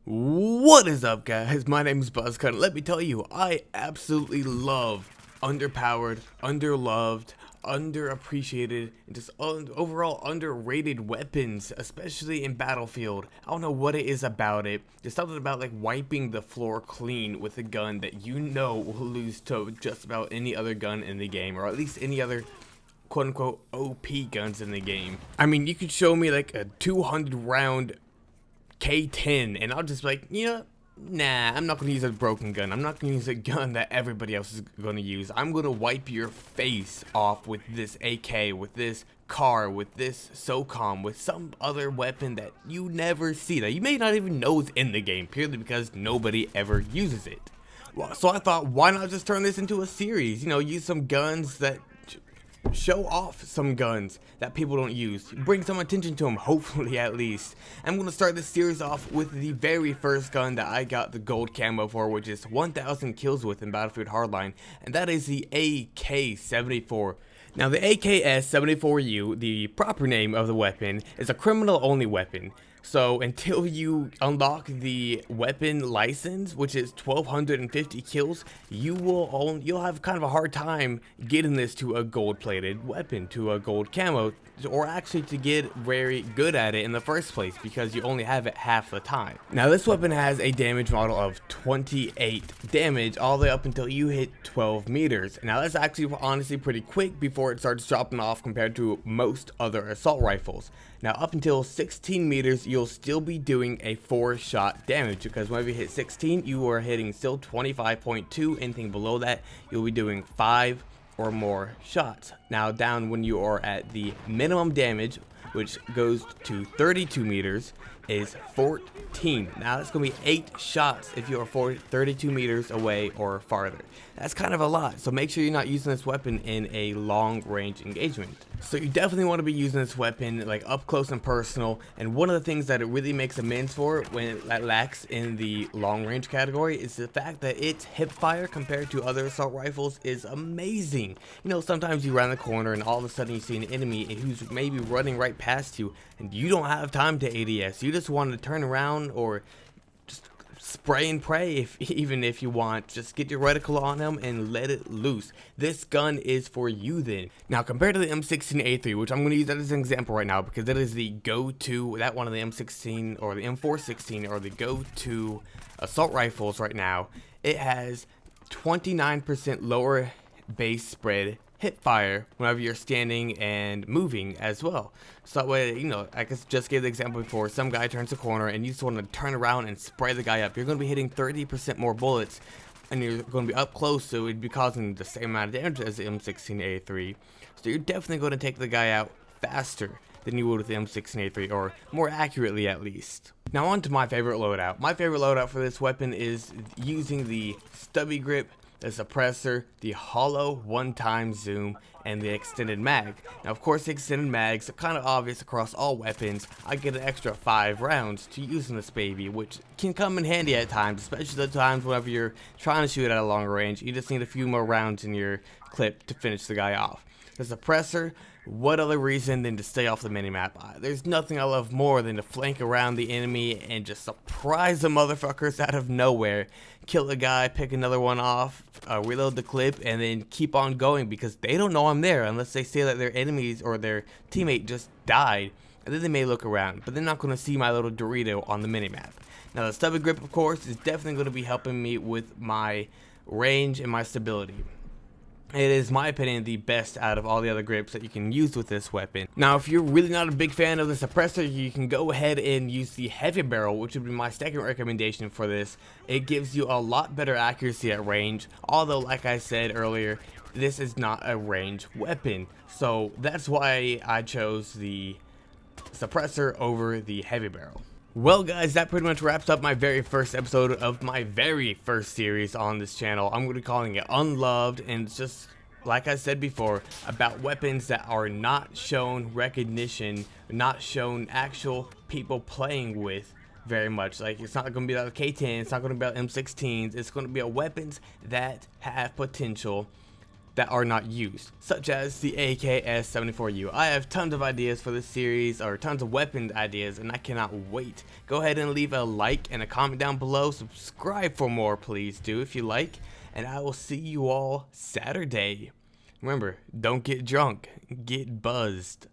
What is up, guys? My name is Buzzcut, and let me tell you, I absolutely love underpowered, underloved, underappreciated, and just overall underrated weapons, especially in Battlefield. I don't know what it is about it. There's something about like wiping the floor clean with a gun that you know will lose to just about any other gun in the game, or at least any other quote-unquote OP guns in the game. I mean, you could show me like a 200 round K10 and I'll just be like, nah, I'm not going to use a broken gun. I'm not going to use a gun that everybody else is going to use. I'm going to wipe your face off with this AK, with this car, with this SOCOM, with some other weapon that you never see, that you may not even know is in the game, purely because nobody ever uses it. Well, so I thought, why not just turn this into a series? Use some guns that show off some guns that people don't use, bring some attention to them, hopefully at least. I'm going to start this series off with the very first gun that I got the gold camo for, which is 1000 kills with in Battlefield Hardline, and that is the AK-74. Now the AKS-74u, the proper name of the weapon, is a criminal only weapon. So until you unlock the weapon license, which is 1250 kills, you'll have kind of a hard time getting this to a gold-plated weapon, to a gold camo, or actually to get very good at it in the first place, because you only have it half the time. Now this weapon has a damage model of 28 damage all the way up until you hit 12 meters. Now that's actually honestly pretty quick before it starts dropping off compared to most other assault rifles. Now up until 16 meters, you'll still be doing a 4-shot damage, because whenever you hit 16, you are hitting still 25.2. Anything below that, you'll be doing 5 or more shots. Now down when you are at the minimum damage, which goes to 32 meters, is 14. Now that's going to be 8 shots if you are 32 meters away or farther. That's kind of a lot, so make sure you're not using this weapon in a long range engagement. So you definitely want to be using this weapon like up close and personal, and one of the things that it really makes amends for when it lacks in the long range category is the fact that its hipfire compared to other assault rifles is amazing. Sometimes you round the corner and all of a sudden you see an enemy who's maybe running right past you, and you don't have time to ADS. You just want to turn around or just spray and pray, even if you want. Just get your reticle on them and let it loose. This gun is for you then. Now compared to the M16A3, which I'm going to use that as an example right now because that is the go-to, that one of the M16 or the M416 or the go-to assault rifles right now, it has 29% lower base spread hip fire whenever you're standing and moving as well. So that way, I just gave the example before, some guy turns a corner and you just want to turn around and spray the guy up. You're going to be hitting 30% more bullets, and you're going to be up close, so it'd be causing the same amount of damage as the M16A3. So you're definitely going to take the guy out faster than you would with the M16A3, or more accurately at least. Now on to my favorite loadout. My favorite loadout for this weapon is using the stubby grip, the suppressor, the hollow one-time zoom, and the extended mag. Now of course the extended mags are kind of obvious across all weapons. I get an extra 5 rounds to use in this baby, which can come in handy at times, especially the times whenever you're trying to shoot at a longer range. You just need a few more rounds in your clip to finish the guy off. The suppressor, what other reason than to stay off the minimap? There's nothing I love more than to flank around the enemy and just surprise the motherfuckers out of nowhere. Kill a guy, pick another one off, reload the clip, and then keep on going, because they don't know I'm there unless they say that their enemies or their teammate just died. And then they may look around, but they're not going to see my little Dorito on the minimap. Now the stubby grip, of course, is definitely going to be helping me with my range and my stability. It is, my opinion, the best out of all the other grips that you can use with this weapon. Now, if you're really not a big fan of the suppressor, you can go ahead and use the heavy barrel, which would be my second recommendation for this. It gives you a lot better accuracy at range, although, like I said earlier, this is not a range weapon. So that's why I chose the suppressor over the heavy barrel. Well guys, that pretty much wraps up my very first episode of my very first series on this channel. I'm going to be calling it Unloved, and it's just, like I said before, about weapons that are not shown recognition, not shown actual people playing with very much. Like, it's not going to be about K10, it's not going to be about M16s, it's going to be about weapons that have potential that are not used, such as the AKS-74u. I have tons of ideas for this series, or tons of weapon ideas, and I cannot wait. Go ahead and leave a like and a comment down below. Subscribe for more, please do, if you like. And I will see you all Saturday. Remember, don't get drunk, get buzzed.